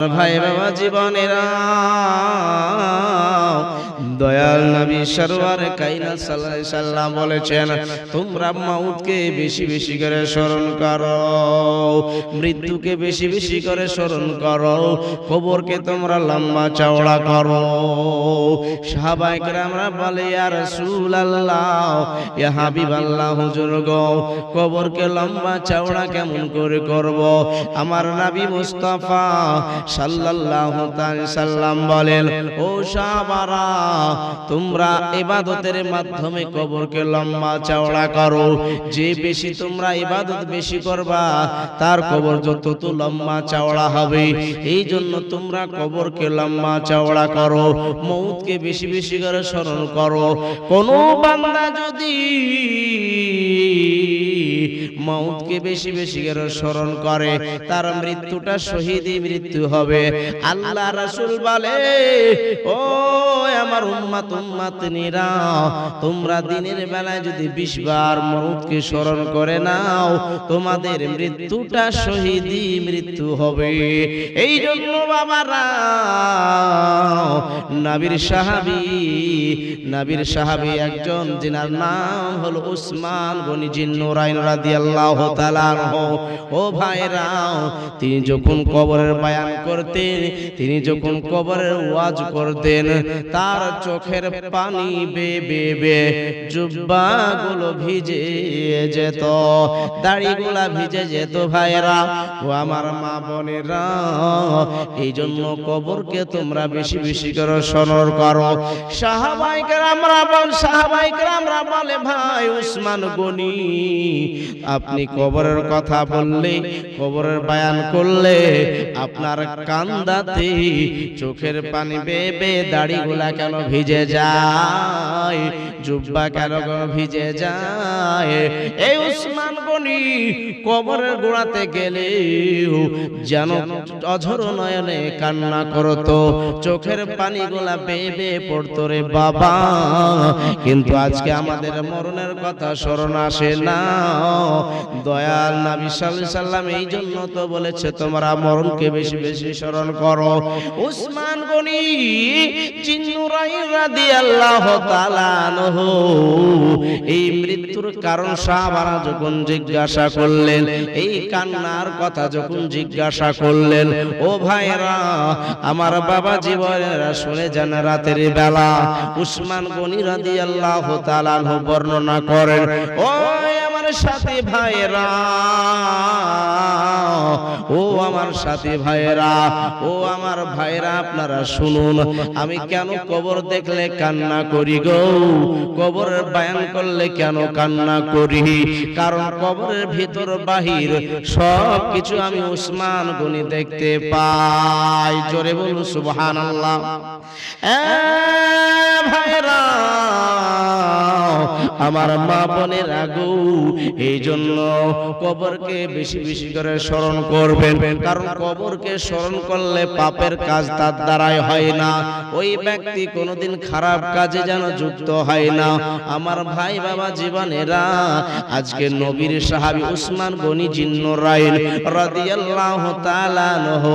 ভাই বাবা জীবনেরা দয়াল নবী সরওয়ার কায়নাত সাল্লাল্লাহু আলাইহি সাল্লাম বলেছেন, তোমরা মউতকে বেশি বেশি করে স্মরণ করো, মৃত্যুকে বেশি বেশি করে স্মরণ করো, কবরকে তোমরা লম্বা চওড়া করো। সাহাবায়ে কেরামরা বলে, ইয়া রাসূলুল্লাহ, ইয়া হাবিবাল্লাহ, হুজুর গো, কবরকে লম্বা চওড়া কেমন করে করব? আমার নবী মুস্তাফা সাল্লাল্লাহু তাআলা সাল্লাম বলেন, ও সাহাবারা, তোমরা ইবাদতের মাধ্যমে কবরকে লম্বা চওড়া করো। যে বেশি তোমরা ইবাদত বেশি করবা, তার কবর যত লম্বা চওড়া হবে। এই জন্য তোমরা কবরকে লম্বা চওড়া করো, মউতকে বেশি বেশি করে স্মরণ করো। কোন বান্দা যদি মউতকে বেশি বেশি করে স্মরণ করে, তার মৃত্যুটা শহীদি মৃত্যু হবে। আল্লাহ রাসূল বলে, ও আমার উম্মতিরা, তোমরা দিনের বেলায় যদি 20 বার মউতকে স্মরণ করে নাও, তোমাদের মৃত্যুটা শহীদি মৃত্যু হবে। এই জন্য বাবারা, নবীর সাহাবী একজন, যিনার নাম হলো উসমান গনি জিন্নুরাইন রাদিয়াল্লাহু তাআলা আনহু। ও ভাইরা, তিনি যখন কবরের বয়ান করতেন, তিনি যখন কবরের ওয়াজ করতেন, তার চোখের পানি বেয়ে জুব্বাগুলো ভিজে যেত, দাড়িগুলা ভিজে যেত। ভাইরা ও আমার মা বোনেরা, এই জন্য কবরকে তোমরা বেশি বেশি করে স্মরণ করো। সাহাবায়ে কেরামরা বলে, ভাই উসমান গনি, আপনি কবরের কথা বললে, কবরের বয়ান করলে, আপনার কান্দাতে চোখের পানি বেয়ে দাড়িগুলা কেন ভিজে যায়, জুব্বা কেন ভিজে যায়? এই উসমান গনি কবরের গোড়াতে গেলে যেন অঝর নয়নে কান্না করতো, চোখের পানিগুলা বেয়ে পড়তো রে বাবা। কিন্তু আজকে আমাদের মরণের কথা স্মরণ আসে না। দয়াল নবী সাল্লাল্লাহু আলাইহি সাল্লাম এই জন্য তো বলেছে, তোমরা মরণকে বেশি বেশি স্মরণ করো। উসমান গনি জিন্নুরাইন রাদিয়াল্লাহু তাআলা আনহু এই মৃত্যুর কারণ সাহাবারা যখন জিজ্ঞাসা করলেন, এই কান্নার কথা যখন জিজ্ঞাসা করলেন, ও ভাইরা, আমার বাবা জীবনেরা শুনে যান, রাতের বেলা উসমান গনি রাদিয়াল্লাহু তাআলা আনহু বর্ণনা করেন, ও আমার সাথী ভাইরা, ও আমার সাথী ভাইরা, ও আমার ভাইরা, আপনারা শুনুন, আমি কেন কবর দেখলে কান্না করি গো, কবরের বয়ান করলে কেন কান্না করি? কারণ কবরের ভিতর বাহির সব কিছু আমি উসমান গনি দেখতে পাই। জোরে বলুন সুবহানাল্লাহ। ভাইরা আমার মা বোনের আগু, এই জন্য কবরকে বেশি বেশি করে স্মরণ করবেন। কারণ কবরকে স্মরণ করলে পাপের কাজ তার দ্বারাই হয় না, ওই ব্যক্তি কোনোদিন খারাপ কাজে যেন যুক্ত হয় না। আমার ভাই বাবা জীবনেরা, আজকে নবীর সাহাবী উসমান গনি জিন্নুরাইন রাদিয়াল্লাহু তাআলা আনহু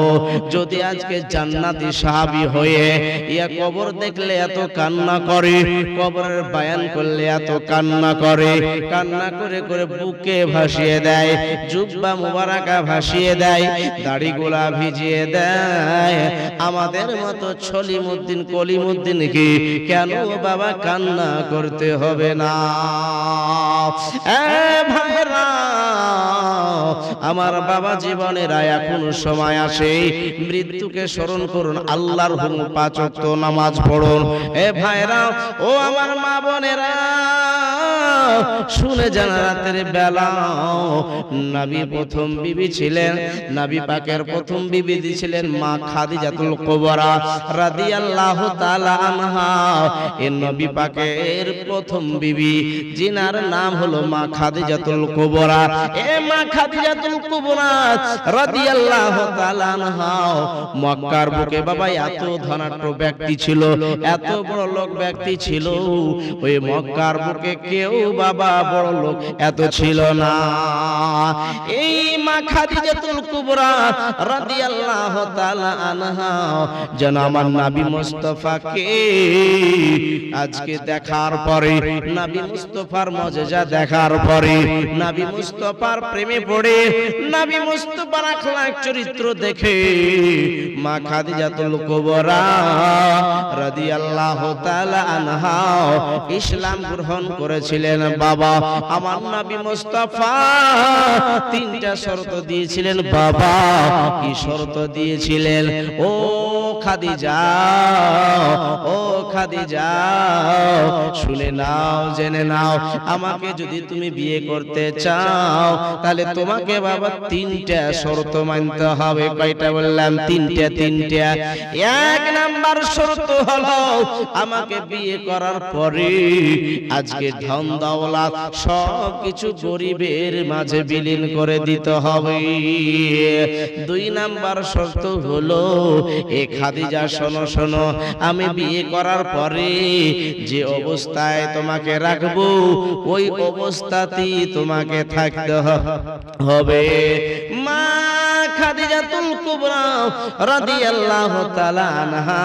যদি আজকে জান্নাতি সাহাবী হয়ে ইয়া কবর দেখলে এত কান্না করে, কবরের বয়ান করলে এত কান্না করে, কান্না করে করে বুকে ভাসিয়ে দেয়, জুব্বা মুবারাকা ভাসিয়ে দেয়, দাড়িগুলা ভিজিয়ে দেয়, আমাদের মতো ছলিমুদ্দিন কলিমুদ্দিন কি কেন বাবা কান্না করতে হবে না? ভাইরা আমার বাবা জীবনেরা, এখনো সময় আসে, মৃত্যুকে স্মরণ করুন, আল্লাহর হুকুম 5 ওয়াক্ত নামাজ পড়ুন। ভাইরা ও আমার মা বোনেরা, শুনে যান, রাতের বেলা নবী প্রথম বিবি ছিলেন, নবী পাকের প্রথম বিবি ছিলেন মা খাদিজাতুল কুবরা রাদিয়াল্লাহু তাআলা আনহা। এই নবী পাকের প্রথম বিবি, যিনার নাম হলো মা খাদিজাতুল কুবরা। মা খাদিজাতুল কুবরা রাদিয়াল্লাহু তাআলা আনহা মক্কার বুকে বাবা এত ধনাঢ্য ব্যক্তি ছিল, এত বড় লোক ব্যক্তি ছিল, ওই মক্কার বুকে কেউ বাবা বড় লোক এত ছিল না। এই মা খাদিজাতুল কুবরা রাদিয়াল্লাহু তাআলা আনহা যেন আমার নবী মুস্তাফাকে আজকে দেখার পরে, নবী মুস্তাফার মুজিজা দেখার পরে, নবী মুস্তাফার প্রেমে পড়ে, নবী মুস্তাফার আখলাক চরিত্র দেখে মা খাদিজাতুল কুবরা রাদিয়াল্লাহু তাআলা আনহা ইসলাম গ্রহণ করেছিলেন। বাবা আমার নবী মুস্তাফা তিনটা শর্ত দিয়েছিলেন। বাবা কি শর্ত দিয়েছিলেন? ও খাদিজা, ও খাদিজা শুনে নাও, জেনে নাও, আমাকে যদি তুমি বিয়ে করতে চাও তাহলে তোমাকে বাবা তিনটা শর্ত মানতে হবে। কয়টা বললাম? তিনটা। এক নাম্বার শর্ত হলো আমাকে বিয়ে করার পরে আজকে ধন দৌলত সব কিছু গরিবের মাঝে বিলীন করে দিতে হবে। দুই নাম্বার শর্ত হলো, এ খাদিজা শোনো শোনো, আমি বিয়ে করার পরে যে অবস্থায় তোমাকে রাখবো ওই অবস্থাতেই তোমাকে থাকতে হবে। মা খাদিজাতুল কুবরা রাদিয়াল্লাহু তাআলা আনহা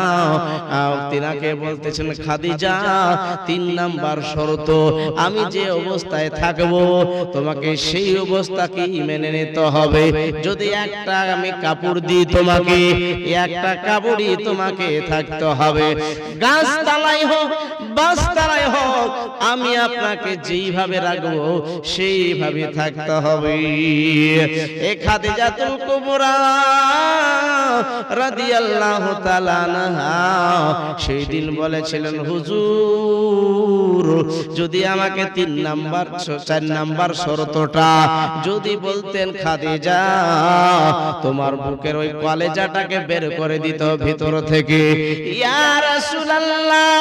তিনাকে বলতেছেন, খাদিজা তিন নাম্বার শর্ত, আমি যে অবস্থায় থাকবো তোমাকে সেই অবস্থাকেই মেনে নিতে হবে। যদি একটা আমি কাপড় দিই তোমাকে, একটা কাপড়ই তোমাকে থাকতে হবে। গাছ তলায় হোক, বাস তলায় হোক, আমি আপনাকে যেইভাবে রাখবো সেইভাবে থাকতে হবে। এ খাদিজাতুল কুবরা রাদিয়াল্লাহু তাআলা আনহা সেই দিন বলেছিলেন, হুজুর যদি আমাকে 3 নাম্বার 4 নাম্বার শর্তটা যদি বলতেন, খাদিজা তোমার বুকের ওই কলেজাটাকে বের করে দিত ভিতর থেকে। ইয়া রাসূলুল্লাহ,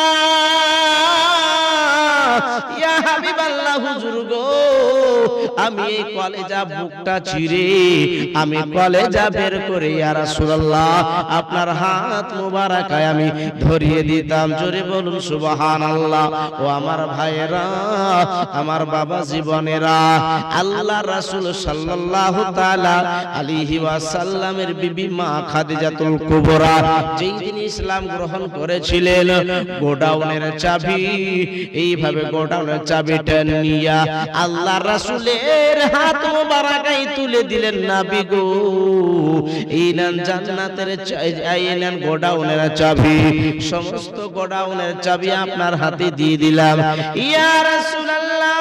ইয়া হাবিবাল্লাহ, হুজুর গো আমি এই কলেজা বুকটা চিরে আমি কলেজা বের করে ইয়া রাসূলুল্লাহ আপনার হাত মোবারকায় আমি ধরিয়ে দিতাম। জোরে বলুন সুবহানাল্লাহ। ও আমার ভাইয়েরা, আমার বাবা জীবনেরা, আল্লাহ রাসূল সাল্লাল্লাহু তাআলা আলাইহি ওয়াসাল্লামের বিবি মা খাদিজাতুল কুবরা যেই দিন ইসলাম গ্রহণ করেছিলেন, গোডাউনের চাবি এইভাবে গোডাউনের চাবিটা নিয়া আল্লাহ রাসূলের হাত মোবারকায় তুলে দিলেন। নবী গো এই নেন জান্নাতের এই নেন গোডাউনের চাবি, সমস্ত গোডাউনের চাবি আপনার হাতে দিয়ে দিলাম। ইয়া রাসূলুল্লাহ,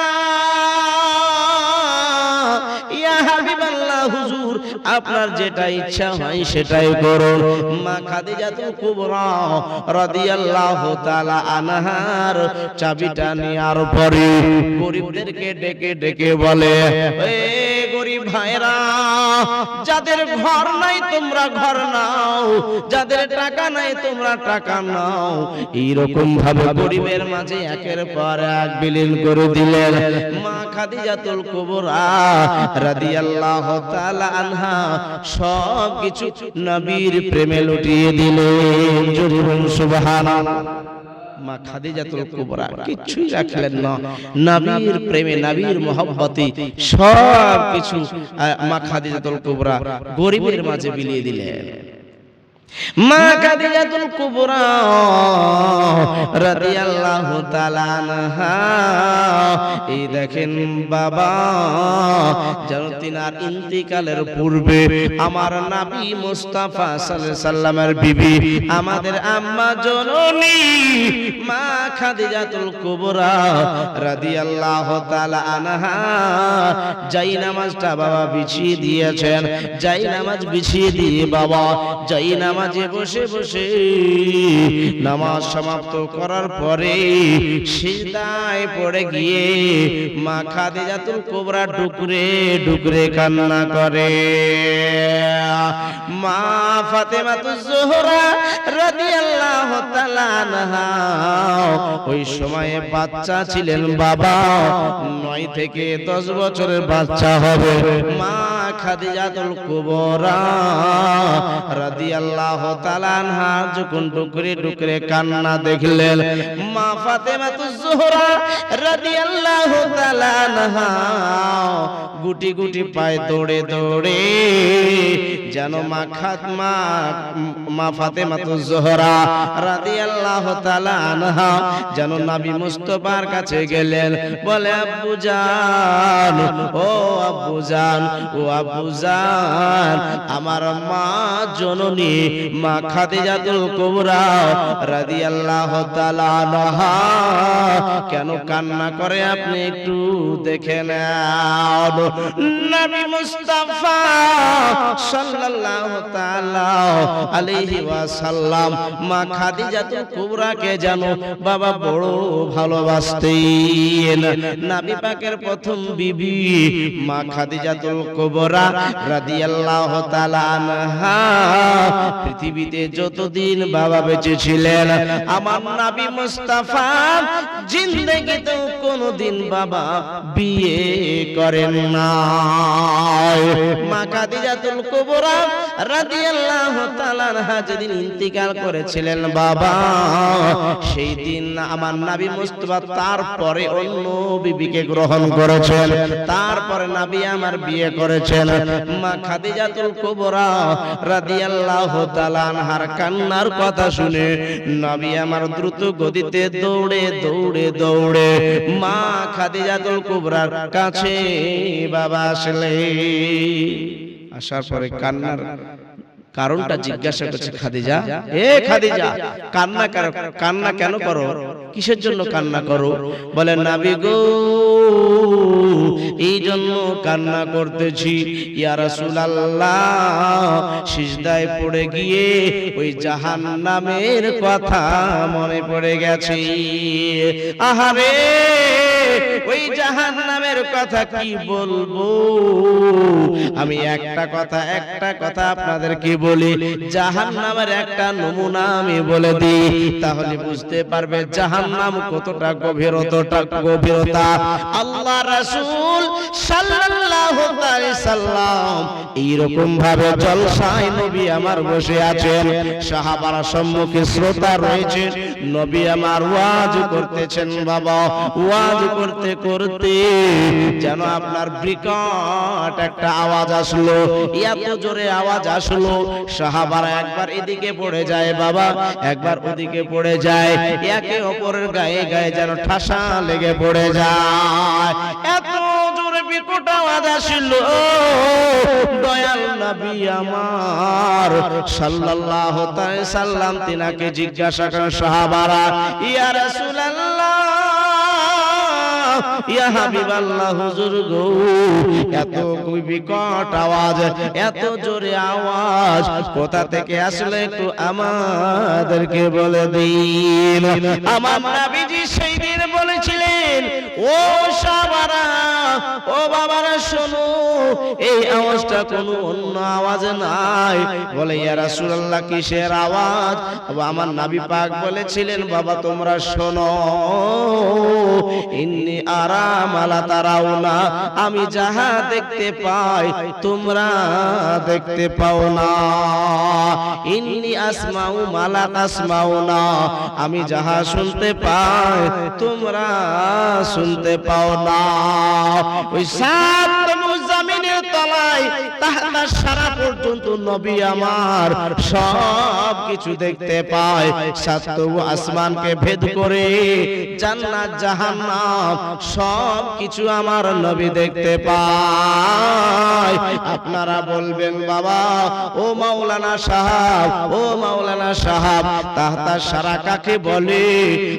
ইয়া হাবিবাল্লাহ, হুজুর আপনার যেটা ইচ্ছা হয় সেটাই করুন। মা খাদিজাতুল কুবরা রাদিয়াল্লাহু তাআলা আনহার চাবিটা নেওয়ার পরে গরিবদেরকে ডেকে ডেকে বলে, এ গরিব ভাইরা, যাদের ঘর নাই তোমরা ঘর নাও, যাদের টাকা নাই তোমরা টাকা নাও। এইরকম ভাবে গরিবের মাঝে একের পর এক বিলীন করে দিলেন। মা খাদিজাতুল কুবরা রাদিয়াল্লাহু তাআলা আনহা সব কিছু নবীর প্রেমে লুটিয়ে দিলেন। জোরে বলুন সুবহানাল্লাহ। মা খাদিজাতুল কুবরা কিছুই রাখলেন না, নবীর প্রেমে নবীর মহব্বতে সব কিছু মা খাদিজাতুল কুবরা গরিবের মাঝে বিলিয়ে দিলেন। মা খাদিজাতুল কুবরা রাদিয়াল্লাহু তাআলা আনহা এই দেখেন বাবা, যেন তিনার ইন্তিকালের পূর্বে আমার নবী মুস্তাফা সাল্লাল্লাহু আলাইহি সাল্লামের বিবি আমাদের আম্মা জননী মা খাদিজাতুল কুবরা রাদিয়াল্লাহু তাআলা আনহা যাই নামাজটা বাবা বিছিয়ে দিয়েছেন। যাই নামাজ বিছিয়ে দিয়ে বাবা যাই নামাজে বসে বসে নামাজ সমাপ্ত করার পরে সিজদায় পড়ে গিয়ে মা খাদিজাতুল কুবরা ডুকরে ডুকরে কান্না করে। মা ফাতেমাতুজ জোহরা রাদিয়াল্লাহু তাআলা আনহা ওই সময়ে বাচ্চা ছিলেন বাবা, 9 থেকে 10 বছরের বাচ্চা হবে। মা খাদিজাতুল কুবরা রাদিয়াল্লাহু তাআলা আনহা যখন টুকরে টুকরে কান্না দেখলেন, মা ফাতেমাতুজ জোহরা রাদিয়াল্লাহু তাআলা আনহা গুটি গুটি পায়ে দৌড়ে দৌড়ে যেন মা ফাতেমাতুজ জোহরা রাদিয়াল্লাহু তাআলা আনহা যেন নবী মুস্তাফার কাছে গেলেন, বলে আব্বু জান, ও আব্বু জান, ও আব্বু জান, আমার মা জননী মা খাদিজাতুল কুবরা রাদিয়াল্লাহু তাআলা আনহা কেন কান্না করে আপনি একটু দেখে নেন। নবী মুস্তাফা সাল্লাল্লাহু তাআলা আলাইহি ওয়াসাল্লাম মা খাদিজাতুল কুবরাকে জানো বাবা বড় ভালোবাসতেন। নবী পাকের প্রথম বিবি মা খাদিজাতুল কুবরা রাদিয়াল্লাহু তাআলা আনহা পৃথিবীতে যতদিন বাবা বেঁচে ছিলেন আমার নবী মুস্তাফা জিন্দেগিতে কোনদিন বাবা বিয়ে করেন না। মা খাদিজাতুল কুবরা রাদিয়াল্লাহু তাআলা আনহা যেদিন ইন্তিকাল করেছিলেন বাবা, সেই দিন আমার নবী মুস্তাফা তারপরে অন্য বিবিকে গ্রহণ করেছেন, তারপরে নবী আমার বিয়ে করেছেন। মা খাদিজাতুল কুবরা রাদিয়াল্লাহু তাআলা আনহার কান্নার কথা শুনে নবী আমার দ্রুত গতিতে দৌড়ে দৌড়ে দৌড়ে মা খাদিজাতুল কুবরার কাছে বাবা আসলে আসার পরে কান্নার কারণটা জিজ্ঞাসা করছে, খাদিজা, এ খাদিজা, কান্না কেন করো, কিসের জন্য কান্না করো? বলে নবী গো, এই জন্য কান্না করতেছি ইয়া রাসূলুল্লাহ, সিজদায় পড়ে গিয়ে ওই জাহান্নামের কথা মনে পড়ে গেছে। আহারে, ওই জাহান্নামের কথা কি বলবো আমি? একটা কথা আপনাদেরকে বলি, জাহান্নামের একটা নমুনা আমি বলে দিই, তাহলে বুঝতে পারবে জাহান্নাম কতটা গভীরতা। আল্লাহ রাসূল সাল্লাল্লাহু আলাইহি সাল্লাম এইরকম ভাবে জলসায় নবী আমার বসে আছেন, সাহাবারা সম্মুখে শ্রোতা রয়েছে, নবী আমার ওয়াজ করতেছেন। বাবা, ওয়াজ করতে করতে যেন আপনার বিকট একটা আওয়াজ আসলো, এত জোরে আওয়াজ আসলো, সাহাবারা একবার এদিকে পড়ে যায় বাবা, একবার ওদিকে পড়ে যায়, একে অপরের গায়ে গায়ে যেন ঠাসা লেগে পড়ে যায়। এত জোরে বিকট আওয়াজ আসলো, দয়াল নবী আমার সাল্লাল্লাহু তাআলা সাল্লাম তিনাকে জিজ্ঞাসা করেন সাহাবারা, ইয়া রাসূলুল্লাহ, ইয়া হাবিবাল্লাহ, হুজুর গো, এত বিকট আওয়াজ, এত জোরে আওয়াজ কোথা থেকে আসলে একটু আমাদেরকে বলে দিন। আমার নবীজি সেই দিন বলেছিলেন, ও সাহাবারা, ও বাবারা শোনো, এই আওয়াজটা কোনো অন্য আওয়াজ নাই। বলে ইয়া রাসূলুল্লাহ, কিসের আওয়াজ? আমার নবী পাক বলেছিলেন, বাবা তোমরা শোনো, ইন্নী আরা মা লা তারাউনা, আমি যাহা দেখতে পাই তোমরা দেখতে পাও না। ইন্নী আসমাউ মা লা তাসমাউনা, আমি যাহা শুনতে পাই তোমরা শুনতে পাও না। ওই সাত জমিনের তলায় তাহতা সারা পর্যন্ত নবী আমার সব কিছু দেখতে পায়, সাত আসমানকে ভেদ করে জান্নাত জাহান্নাম সব কিছু আমার নবী দেখতে পায়। আপনারা বলবেন, বাবা ও মাওলানা সাহেব, ও মাওলানা সাহেব, তাহতা সারা কাকে বলে?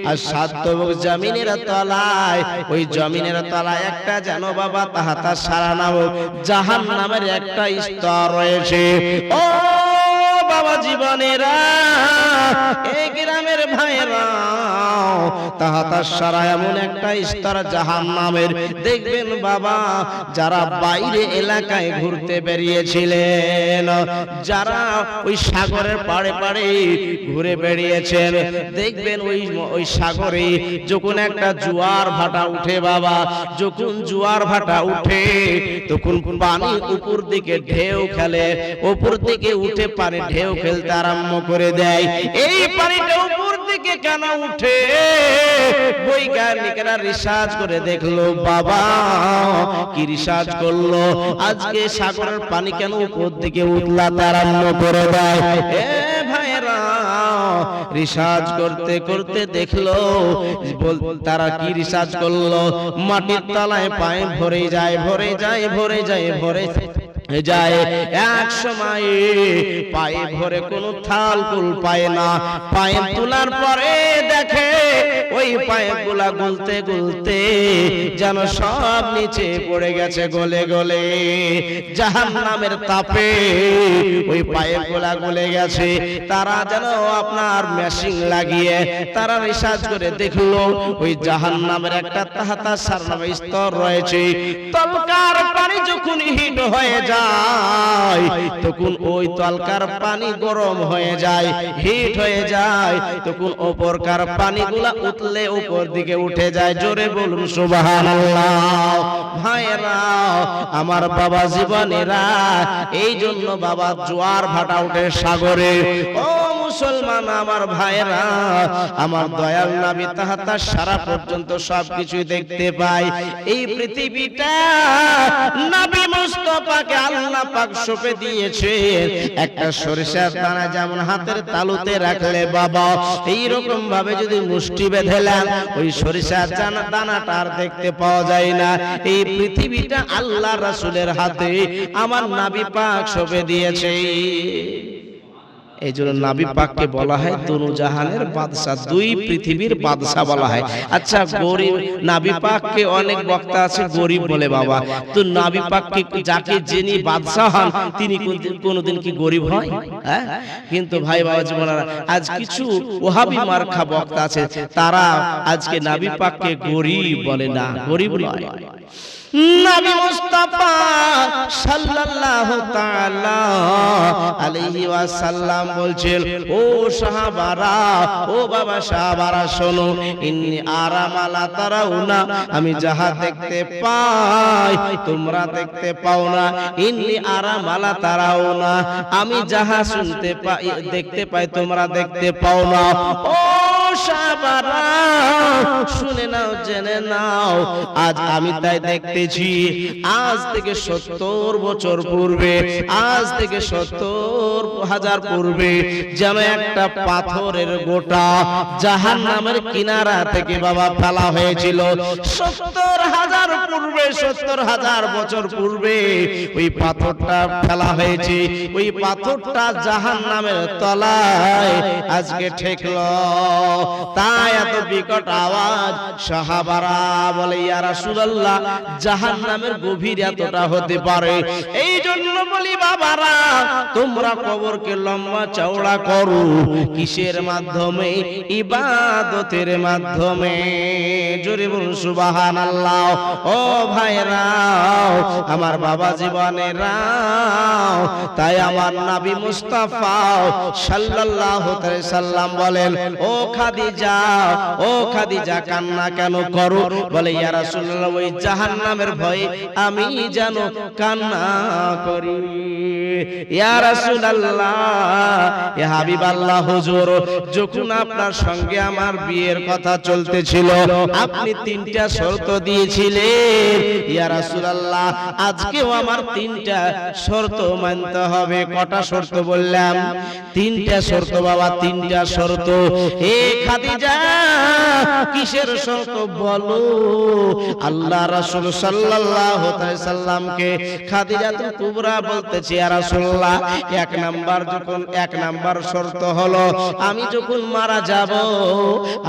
আর সাত জমিনের তলায়, ওই জমিনের তলায় একটা যেন বাবা তাহতা সারা নামক জাহান্নামের একটা স্তর রয়েছে। ও বাবা জীবনেরা, এই গ্রামের ভাইরা, তাহাতাস সারা এমন একটা স্তর জাহান্নামের। দেখবেন বাবা যারা বাইরে এলাকায় ঘুরতে বেরিয়েছিলেন, যারা ওই সাগরের পাড়ে পাড়ে ঘুরে বেরিয়েছেন, দেখবেন ওই সাগরে যখন একটা জোয়ার ভাটা উঠে বাবা, যখন জোয়ার ভাটা উঠে তখন পানি উপর দিকে ঢেউ খেলে, উপর দিকে উঠে পানি ঢেউ খেলতে আরম্ভ করে দেয়। এই পানিটা উপর দিকে কেন উঠে? বৈজ্ঞানিকরা রিসার্চ করে দেখলো বাবা। কি রিসার্চ করলো? আজকে সাগরের পানি কেন উপর দিকে উঠলাতে আরম্ভ করে দেয়? এ ভাইরা রিসার্চ করতে করতে দেখলো, তারা কি রিসার্চ করলো? মাটির তলায় পায়ে ভরে যায়, ভরে যায়, ভরে যায়, ভরে যায়। এক সময় পায়ে ভরে কোনো থাল কুল পায় না। পায়ে তোলার পরে দেখে ওই পায়ে গুলা গুলতে গুলতে যেন সব নিচে পড়ে গেছে গলে গলে। জাহান্নামের তাপে ওই পায়ে গুলা গলে গেছে। তারা যেন আপনার মেশিন লাগিয়ে তারা রিসার্চ করে দেখলো ওই জাহান্নামের একটা তাহাতা সার নামে স্তর রয়েছে। তলকার পানি যখন হিট হয়ে যায় তখন ওই তলকার পানি গরম হয়ে যায়, হিট হয়ে যায়, তখন উপরকার পানিগুলা উঠলে উপর দিকে উঠে যায়। জোরে বলুন সুবহানাল্লাহ। ভাইরা আমার বাবা জীবনেরা, এই জন্য বাবা জোয়ার ভাটা উঠে সাগরে। ও মুসলমান আমার ভাইরা, আমার দয়াল নবী তাহাতা সারা পর্যন্ত সবকিছু দেখতে পায়। এই পৃথিবীটা নবী মুস্তাফাকে আল্লাহ পাক সঁপে দিয়েছে। একটা সরিষার দানা যেমন হাতের তালুতে রাখলে বাবা, এই রকম ভাবে যদি মুষ্টি বেঁধেলেন ওই সরিষার দানাটা আর দেখতে পাওয়া যায় না। এই পৃথিবীটা আল্লাহ রাসূলের হাতে আমার নবী পাক সঁপে দিয়েছে। এই জন্য নবী পাককে বলা হয় দুনু জাহানের বাদশা, দুই পৃথিবীর বাদশা বলা হয়। আচ্ছা, গরিব নবী পাককে অনেক বক্তা আছে গরিব বলে বাবা, তো নবী পাককে যাকে যিনি বাদশা হন তিনি কোনদিন কি গরিব হয়? হ্যাঁ, কিন্তু ভাই বাবা জীবনেরা, আজ কিছু ওহাবি মার্কা বক্তা আছে, তারা আজকে নবী পাককে গরিব বলে না, গরিব নয়। নবী মুস্তাফা সাল্লাল্লাহু তাআলা আলাইহি ওয়াসাল্লাম বলছেন, ও সাহাবারা, ও বাবা সাহাবারা শোনো, ইন্নী আরা মা লা তারাউনা, আমি যাহা দেখতে পাই তোমরা দেখতে পাও না। ইন্নী আরা মা লা তারাউনা, আমি যাহা শুনতে পাই দেখতে পাই তোমরা দেখতে পাও না। ও সাহাবারা শুনে নাও, জেনে নাও, আজ আমি তাই দেখতেছি। আজ থেকে 70 বছর পূর্বে, আজ থেকে 70,000 পূর্বে যেন একটা পাথরের গোটা জাহান্নামের কিনারা থেকে বাবা ফেলা হয়েছিল। 70,000 পূর্বে, 70,000 বছর পূর্বে ওই পাথরটা ফেলা হয়েছে। ওই পাথরটা জাহান্নামের তলায় আজকে ঠেকলো। তাই এত বিকট আওয়াজ। সাহাবারা বলে, ইয়া রাসূলুল্লাহ, জাহান্নামের গভীর এতটা হতে পারে? এই জন্য বলি বাবারা, তোমরা কবরকে লম্বা চওড়া করো কিসের মাধ্যমে? ইবাদতের মাধ্যমে। জোরে বলুন সুবহানাল্লাহ। ও ভাইরা, আমার বাবা জীবনেরা, তাই আমার নবী মুস্তাফা সাল্লাল্লাহু আলাইহি সাল্লাম বলেন, ও খাদিজা, ও খাদিজা, কান্না কেন করো? বলে, ইয়া রাসূলুল্লাহ, ওই জাহান্নামের ভয়ে আমি যেন কান্না করি। ইয়া রাসূলুল্লাহ, ইয়া হাবিবাল্লাহ হুজুর, যখন আপনার সঙ্গে আমার বিয়ের কথা চলতেছিল আপনি 3টা শর্ত দিয়েছিলেন। ইয়া রাসূলুল্লাহ, আজকেও আমার 3টা শর্ত মানতে হবে। কটা শর্ত বললাম? 3টা শর্ত বাবা, 3টা শর্ত। এ খাদিজা, কিসের শর্ত বলো? আল্লাহ রাসূল সাল্লাল্লাহু আলাইহি সাল্লামকে খাদিজাতুল কুবরা বলতেছে, ইয়া রাসূলুল্লাহ এক নাম্বার শর্ত হলো আমি যখন মারা যাব,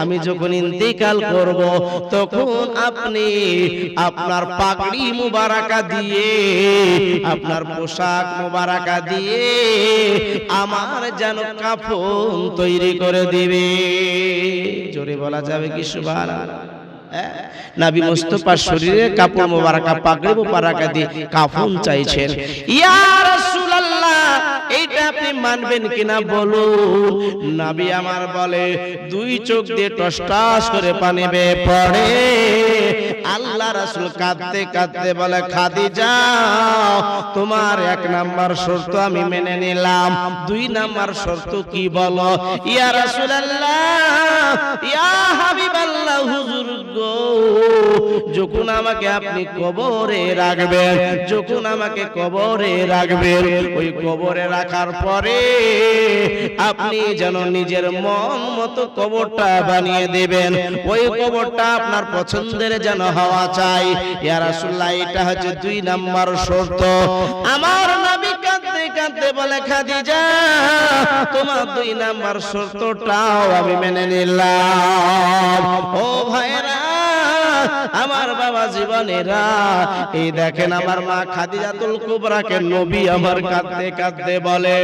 আমি যখন ইন্তেকাল করব, তখন আপনি আপনার পাগড়ি মুবারাকা দিয়ে, আপনার পোশাক মুবারাকা দিয়ে আমার যেন কাফন তৈরি করে দিবে। জোরে বলা যাবে কি সুবহানাল্লাহ? নবী মুস্তাফার শরীরে কাপড় মুবারাকা, পাগড়ি মুবারাকা দিয়ে কাফন চাইছেন। ইয়া রাসূলুল্লাহ, এইটা আপনি মানবেন কিনা বলুন। নবী আমার বলে, দুই চোখ দিয়ে টসটস করে পানি বেয়ে পড়ে। আল্লাহ রাসূল কাঁদতে কাঁদতে বলে, খাদিজা তোমার এক নাম্বার শর্ত আমি মেনে নিলাম, দুই নাম্বার শর্ত কি বলো? ইয়া রাসূলুল্লাহ, ইয়া হাবিবাল্লাহ, হুজুর গো, যখন আমাকে আপনি কবরে রাখবেন, যখন আমাকে কবরে রাখবেন, ওই কবরে রাখার পরে আপনি যেন নিজের মন মতো কবরটা বানিয়ে দেবেন, ওই কবরটা আপনার পছন্দের যেন হওয়া চাই। ইয়া রাসূলুল্লাহ, এটা হচ্ছে দুই নাম্বার শর্ত। আমার নবী কাঁদতে কাঁদতে বলে, খাদিজা তোমার দুই নাম্বার শর্তটাও আমি মেনে নিলাম। ও ভাইরা, আমার বাবা জীবনেরা, এই দেখেন আমার মা খাদিজাতুল কুবরাকে নবী আমার কাঁদতে কাঁদতে বলে,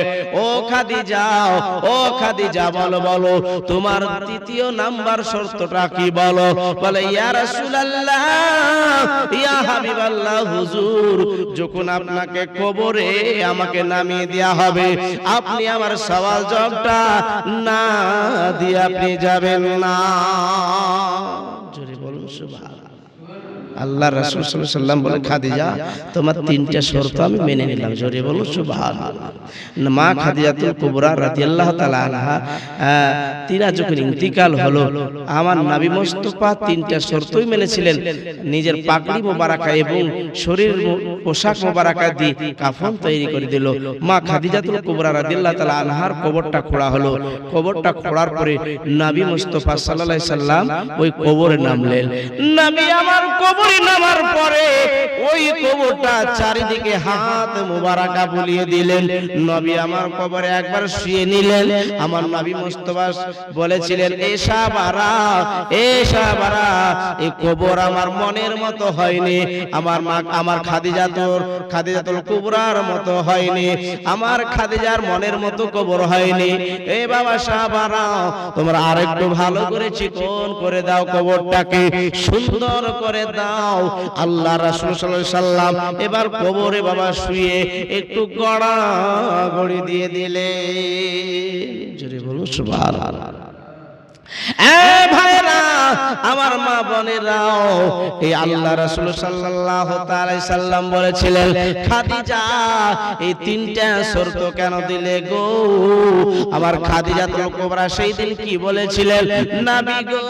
ও খাদিজা, ও খাদিজা, বলো বলো তোমার তৃতীয় নাম্বার শর্তটা কি বলো? বলে, ইয়া রাসূলুল্লাহ, ইয়া হাবিবাল্লাহ, হুজুর যখন আপনাকে কবরে আমাকে নামিয়ে দেয়া হবে, আপনি আমার সওয়াল জবাবটা না দিয়ে আপনি যাবেন না। জোরে বলুন সুবহানাল্লাহ। আল্লাহ রাসূল সাল্লাল্লাহু আলাইহি ওয়াসাল্লাম বলে, খাদিজা তোমার তিনটা শর্ত আমি মেনে নিলাম। জোরে বলুন সুবহানাল্লাহ। মা খাদিজাতুল কুবরা রাদিয়াল্লাহু তাআলা আনহা তিনা যখন ইন্তিকাল হলো, আমার নবী মুস্তাফা তিনটা শর্তই মেনেছিলেন। নিজের পাগড়ি মোবারকা এবং শরীর পোশাক মোবারকা দিয়ে কাফন তৈরি করে দিল। মা খাদিজাতুল কুবরা রাদিয়াল্লাহু তাআলা আনহার কবরটা খোঁড়া হলো। কবরটা খোঁড়ার পরে নবী মুস্তাফা সাল্লাল্লাহু আলাইহি সাল্লাম ওই কবরে নামলেন। নবী আমার কবরে নামার পরে ওই কবরটা চারিদিকে হাত মুবারাকা বুলিয়ে দিলেন। নবী আমার কবরে একবার শুয়ে নিলেন। আমার নবী মুস্তাফা বলেছিলেন, এসা বারা, এসা বারা, এই কবর আমার মনের মতো হয়নি, আমার মা আমার খাদিজাতুল কুবরার মতো হয়নি, আমার খাদিজার মনের মতো কবর হয়নি। এ বাবা সাহাবারা, তোমরা আরেকটু ভালো করে চিকন করে দাও, কবরটাকে সুন্দর করে দাও। আল্লাহ রাসূল সাল্লাল্লাহু আলাইহি সাল্লাম এবার কবরে বাবা শুয়ে একটু গড়াগড়ি দিয়ে দিলে। জোরে বলুন সুবহানাল্লাহ। ভাইরা, আমার মা বোনেরাও, এই আল্লাহ রাসূল সাল্লাল্লাহু আলাইহি সাল্লাম বলেছিলেন, খাদিজা এই তিনটা শর্ত কেন দিলে গো? আমার খাদিজাতুল কুবরা সেই দিন কি বলেছিলেন, নবী গো,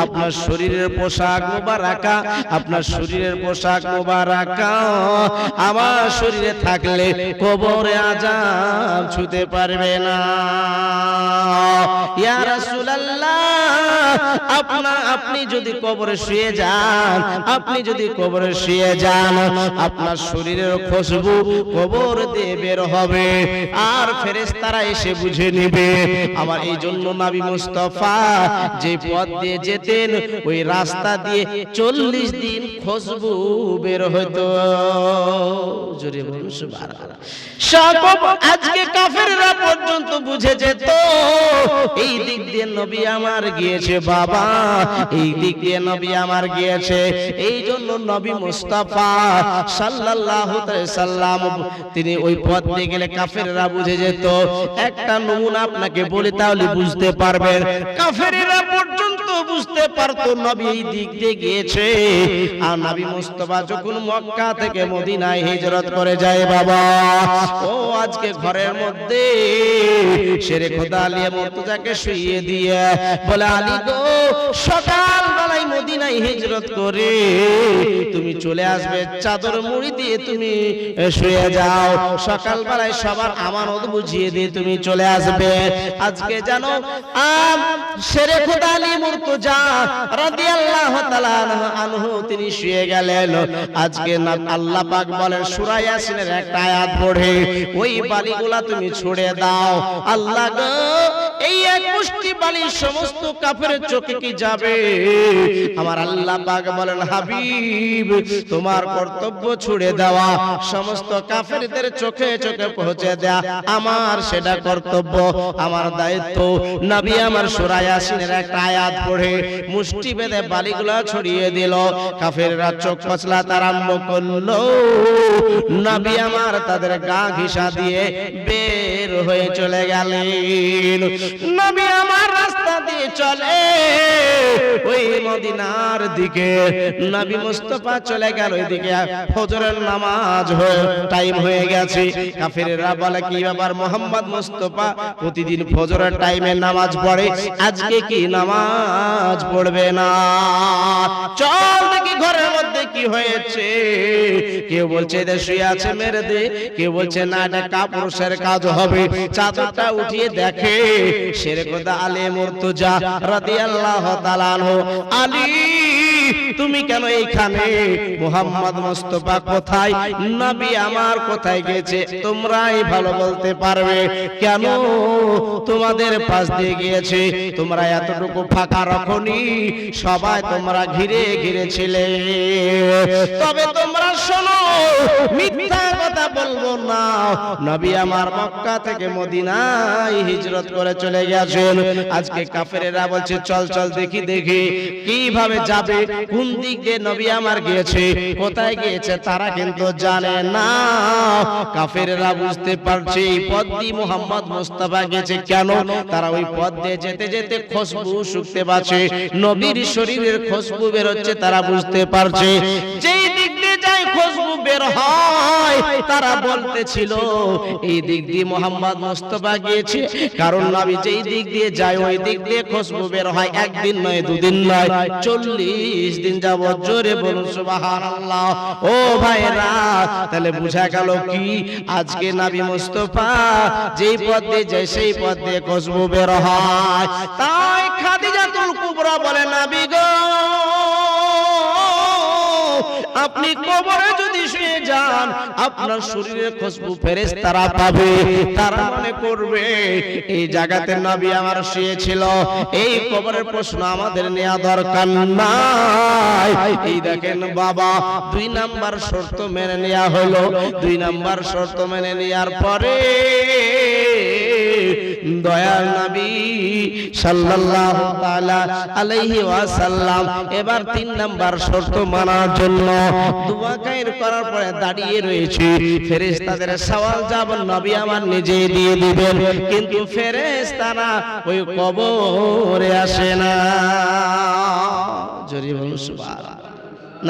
আপনার শরীরের পোশাক মোবারকা, আপনার শরীরের পোশাক মোবারকা আমার শরীরে থাকলে কবরে আযাব ছুঁতে পারবে না। ইয়া রাসূলুল্লাহ, আপনি যদি কবরে শুয়ে যান, আপনি যদি কবরে শুয়ে যান, আপনার শরীরের খুশবু কবর দিয়ে বের হবে, আর ফেরেশতারা এসে বুঝে নেবে। আমার এই জন্য নবী মুস্তাফা যে পথ দিয়ে যেতেন, ওই রাস্তা দিয়ে 40 দিন খুশবু বের হতো। জোরে বলুন সুবহানাল্লাহ। আজকে কাফেররা পর্যন্ত বুঝে যেত এই দিক দিয়ে নবী আমার গিয়েছে, বাবা এই দিক দিয়ে নবী আমার গিয়েছে। এই জন্য নবী মুস্তাফা সাল্লাল্লাহু আলাইহি সাল্লাম তিনি ওই পথ দিয়ে গেলে কাফেররা বুঝে যেত। একটা নমুনা আপনাকে বলি, তাহলে বুঝতে পারবেন। কাফেররা পর্যন্ত বুঝতে পারতো নবী এই দিক দিয়ে গিয়েছে। আর নবী মুস্তাফা যখন মক্কা থেকে মদিনায় হিজরত করে যায়, বাবা ও আজকে ঘরের মধ্যে শেরে খোদা আলী মুর্তজাকে শুইয়ে দিয়ে বলে, আলী গো, সকাল বেলায় মদিনায় হিজরত করে তুমি চলে আসবে, চাদর মুড়ি দিয়ে তুমি শুয়ে যাও, সকাল বেলায় সবার আমানত বুঝিয়ে দিয়ে তুমি চলে আসবে। আজকে জানো শেরে খোদা আলী মুর্তজা রাদিয়াল্লাহু তাআলা আনহু তিনি শুয়ে গেলেন। আজকে না আল্লাহ পাক বলেন সূরা ইয়াসিনের একটা আয়াত পড়ে ওই বালিগুলা তুমি ছুড়ে দাও। আল্লাহ গো এই এক মুষ্টি বালি সমস্ত কাফেরের চোখে কি যাবে? আমার আল্লাহ পাক বলেন হাবিব তোমার কর্তব্য ছুড়ে দেওয়া, সমস্ত কাফেরদের চোখে চোখে পৌঁছে দেয়া আমার সেটা কর্তব্য, আমার দায়িত্ব। নবী আমার সূরা ইয়াসিনের একটা আয়াত পড়ে মুষ্টি বেঁধে বালিগুলা ছড়িয়ে দিল। কাফেররা চোখ কচলাতে আরম্ভ করলো। নবী আমার তাদের গা ঘিসা দিয়ে বের হয়ে চলে গেলেন। নবী আমার রাস্তা দিয়ে চলে ওই মদিনার দিকে। নবী মুস্তাফা চলে গেল ওইদিকে, ফজরের নামাজ টাইম হয়ে গেছে। কাফেররা বলে কি ব্যাপার, মোহাম্মদ মুস্তাফা প্রতিদিন ফজরের টাইমে নামাজ পড়ে, আজকে কি নামাজ পড়বে না? চল দেখি ঘরের মধ্যে কি হয়েছে। কেউ বলছে এদের শুয়ে আছে মেরে দে, কেউ বলছে না এটা কাপুরুষের কাজ হবে। চাদরটা উঠিয়ে দেখে শেরখোদা আলী মুর্তজা রাদিয়াল্লাহু তাআলা আনহু। আলী তুমি কেন এইখানে? মুহাম্মদ মুস্তাফা কোথায়? নবী আমার কোথায় গেছে? তোমরাই ভালো বলতে পারবে। কেন তোমাদের পাশ দিয়ে গিয়েছে? তোমরা এতটুকু ফাঁকা রাখোনি, সবাই তোমরা ঘিরে ঘিরে ছিলে। তবে তোমরা শোনো, মিথ্যা কথা বলবো না। নবী আমার মক্কা থেকে মদিনায় হিজরত করে চলে গেছেন। আজকে কাফেরেরা বলছে চল চল দেখি দেখি কিভাবে যাবে, কোন দিক দিয়ে নবী আমার গিয়েছে, কোথায় গিয়েছে তারা কিন্তু জানে না। কাফেরেরা বুঝতে পারছে এই পথ দিয়ে মুহাম্মদ মুস্তাফা গেছে। কেন? তারা ওই পথ দিয়ে যেতে যেতে খুশবু শুকতে পাচ্ছে, নবীর শরীরের খুশবু বের হচ্ছে, তারা বুঝতে পারছে। যেই দিক দিয়ে যায় খুশবু বের হয়, তারা বলতেছিল এই দিক দিয়ে মুহাম্মদ মুস্তাফা গিয়েছে। কারণ নবী যেই দিক দিয়ে যায় ওই দিক দিয়ে খুশবু বের হয়। একদিন নয়, দুদিন নয়, 40 দিন যাবত। জোরে বলুন সুবহানাল্লাহ। ও ভাইরা, তাহলে বুঝা গেল কি আজকে নবী মুস্তাফা যেই পথ দিয়ে যায় সেই পথ দিয়ে খুশবু বের হয়। তাই খাদিজাতুল কুবরা বলে নবী গো আপনি কবরে যদি শুয়ে যান আপনার শরীরের খুশবু ফেরেশতারা পাবে। তারা মনে করবে এই জায়গাতে নবী আমার শুয়েছিল, এই কবরের প্রশ্ন আমাদের নেওয়া দরকার নাই। এই দেখেন বাবা, 2 নাম্বার শর্ত মেনে নেওয়া হলো। 2 নাম্বার শর্ত মেনে নেওয়ার পরে দয়াল নবী সাল্লাল্লাহু তাআলা আলাইহি ওয়াসাল্লাম এবার 3 নাম্বার শর্ত মানার জন্য দোয়া কায়ের করার পরে দাঁড়িয়ে রয়েছে। ফেরেশতাদের সওয়াল জবাব নবী আমার নিজে দিয়ে দিবেন, কিন্তু ফেরেশতারা ওই কবরে আসে না। জোরে বলুন সুবহানাল্লাহ।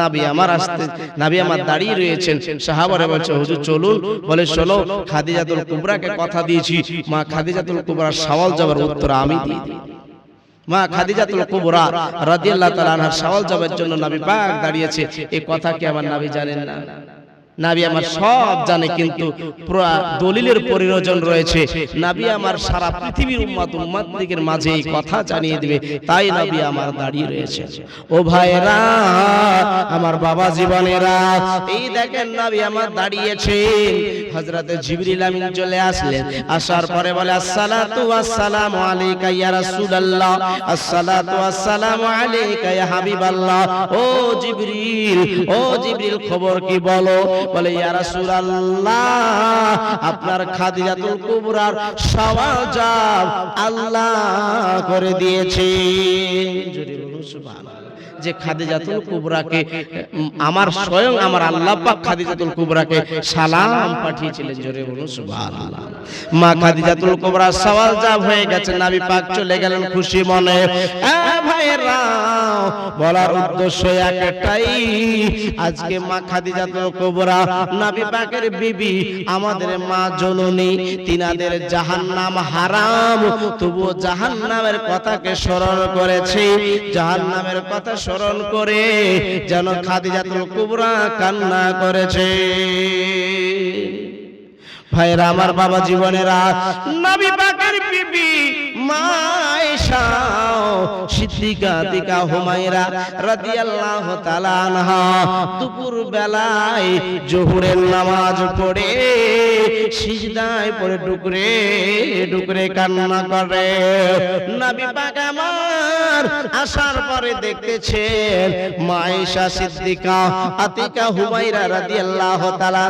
নবী আমার আসতে, নবী আমার দাঁড়িয়ে রয়েছেন। সাহাবারা বলছে হুজুর চলুন। বলে শোনো, খাদিজাতুল কুবরাকে কথা দিয়েছি, মা খাদিজাতুল কুবরার সওয়াল জবাবের উত্তর আমি দিয়ে দিই। মা খাদিজাতুল কুবরা রাদিয়াল্লাহু তাআলা আনহার সওয়াল জবাবের জন্য নবী পাক দাঁড়িয়েছে। এই কথা কি আমার নবী জানেন না? নবী আমার সব জানে, কিন্তু পুরো দলিলের প্রয়োজন রয়েছে। নবী আমার সারা পৃথিবীর উম্মতদের মাঝে এই কথা জানিয়ে দিবে, তাই নবী আমার দাঁড়িয়ে রয়েছে। ও ভাইরা আমার, বাবা জীবনেরা, এই দেখেন নবী আমার দাঁড়িয়েছেন। হযরতে জিবরিল আমিন চলে আসলেন। আসার পরে বলে আসসালাতু ওয়াসসালামু আলাইকা ইয়া রাসূলুল্লাহ, আসসালাতু ওয়াসসালামু আলাইকা ইয়া হাবিবাল্লাহ। ও জিবরিল, ও জিবরিল খবর কি বলো? বলে ইয়া রাসূলুল্লাহ আপনার খাদিজাতুল কুবরার সওয়াল জবাব আল্লাহ করে দিয়েছে। জোরে বলুন সুবহানাল্লাহ। যে খাদিজাতুল কুবরাকে আমার স্বয়ং আমার আল্লাহ পাক খাদিজাতুল কুবরাকে সালাম পাঠিয়েছিলেন। জোরে বলুন সুবহানাল্লাহ। মা খাদিজাতুল কুবরার সওয়াল জবাব হয়ে গেছে, নবী পাক চলে গেলেন খুশি মনে। ভাইরা, বলার উদ্দেশ্য একটাই, আজকে মা খাদিজাতুল কুবরা নবী পাকের বিবি, আমাদের মা জননী, তিনাদের জাহান্নাম হারাম, তবু জাহান্নামের কথাকে স্মরণ করেছে। জাহান্নামের কথা স্মরণ করে যেন খাদিজাতুল কুবরা কান্না করেছে। ভাইরা আমার, বাবা জীবনেরা, নবী পাকের বিবি মা আয়েশা সিদ্দিকা হুমায়রা রাদিয়াল্লাহু তাআলা আনহা দুপুর বেলায় জোহরের নামাজ পড়ে সিজদায় পড়ে ডুকরে ডুকরে কান্না করে। নবী পাক আমার আসার পরে দেখতেছেন মা আয়েশা সিদ্দিকা আতিকা হুমায়রা রাদিয়াল্লাহু তাআলা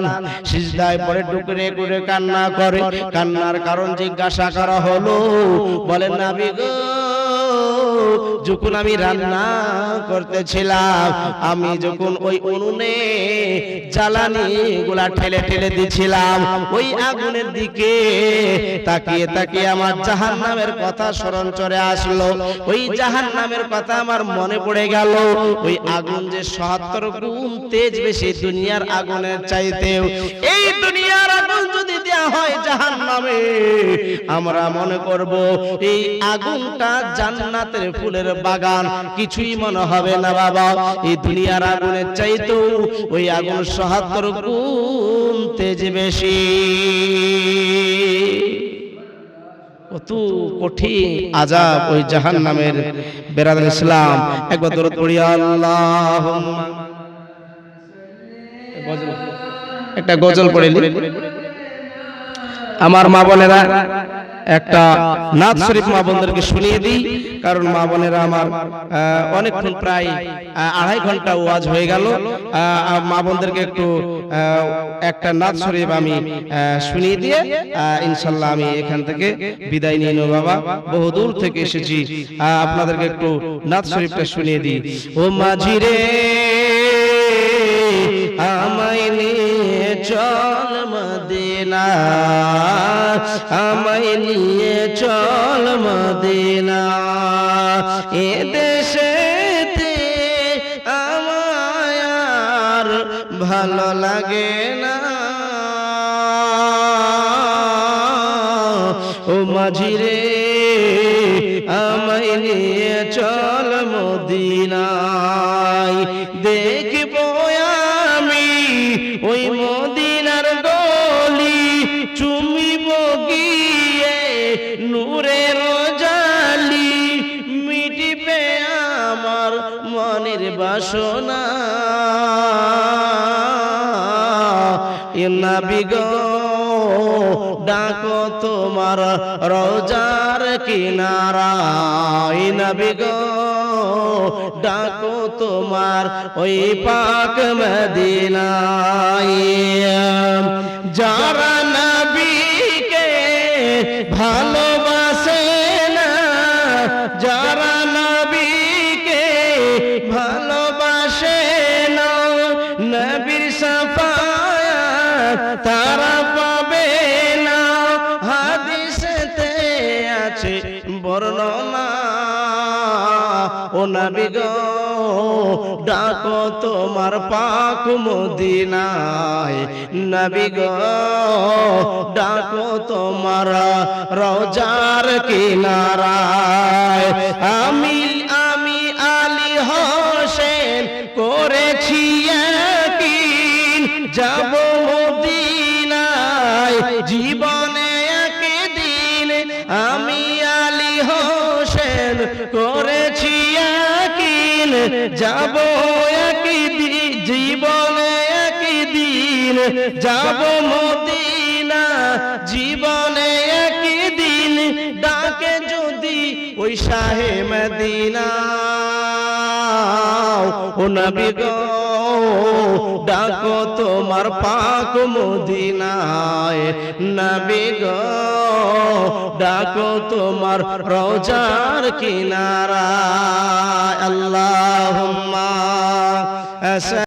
সিজদায় পড়ে ডুকরে ডুকরে কান্না করে। কান্নার কারণ জিজ্ঞাসা করা হলো। বলেন, নবী গো, যখন আমি রান্না করতেছিলাম, আমি যখন ওই উনুনে জ্বালানি গুলা ঠেলে ঠেলে দিছিলাম, ওই আগুনের দিকে তাকিয়ে তাকিয়ে আমার জাহান্নামের কথা স্মরণ চলে আসলো। ওই জাহান্নামের কথা আমার মনে পড়ে গেল। ওই আগুন যে ৭০ গুণ তেজ বেশি দুনিয়ার আগুনের চাইতেও। এই দুনিয়ার আগুন যদি দেয়া হয় জাহান্নামে, আমরা মনে করব এই আগুনটা জান্নাতের ফুলের বাগান, কিছুই মনে হবে না বাবা। এই দুনিয়ার আগুনের চাইতেও ওই আগুন ৭০ গুণ তেজ বেশি। কত কঠিন আযাব ওই জাহান্নামের। বেরাদার ইসলাম, একবার দরুদ পড়ি আল্লাহুম্মা। একটা গজল পড়ে আমার মা বোনেরা, একটা নাত শরীফ মা বোনদেরকে শুনিয়ে দিই, কারণ মা বোনেরা আমার অনেকক্ষণ প্রায় ২.৫ ঘন্টা ওয়াজ হয়ে গেল। মা বোনদেরকে একটু একটা নাত শরীফ আমি শুনিয়ে দিয়ে ইনশাল্লাহ আমি এখান থেকে বিদায় নিয়ে নেব। বাবা, বহুদূর থেকে এসেছি, আপনাদেরকে একটু নাত শরীফটা শুনিয়ে দিই। ও মাঝি রে, আমায় নিয়ে চল মদিনা, আমায় নিয়ে চল মদিনা, এ দেশেতে আমায় আর ভালো লাগে না। ও মাঝি রে, আমায় নিয়ে চল মদিনায়, দেখব আমি ওই মদিনার গলি, চুমিব গিয়ে নূরের জালি, মিটিবে আমার মনের বাসনা। এ নবী গো, ডাকো তোমার রওজার কিনারায়, নবী গো, ডাকো তোমার ওই পাক মদিনায়। যারা নবীকে ভালোবাসে না, যারা নবীকে ভালোবাসে না, নবীর শাফায়াত তারা পাবে না। হাদিসেতে আছে বর্ণনা। ও নবী গো, ডাকো তোমার পাক মদিনায়, নবী গো, ডাকো তোমার রওজার কিনারায়। আমি আলী হোসেন করেছি ইয়াকিন, যাব মদিনায় জীবনে একদিন। আমি আলী হোসেন করেছি ইয়াকিন, যাব একদিন জীবনে একদিন, যাব মদিনা জীবনে একদিন। ডাকে যদি ওই শাহে মদিনা, ও নবী গো, ডাকো তোমার পাক মদিনায়, নবী গো, ডাকো তোমার রওজার কিনারায়। আল্লাহুম্মা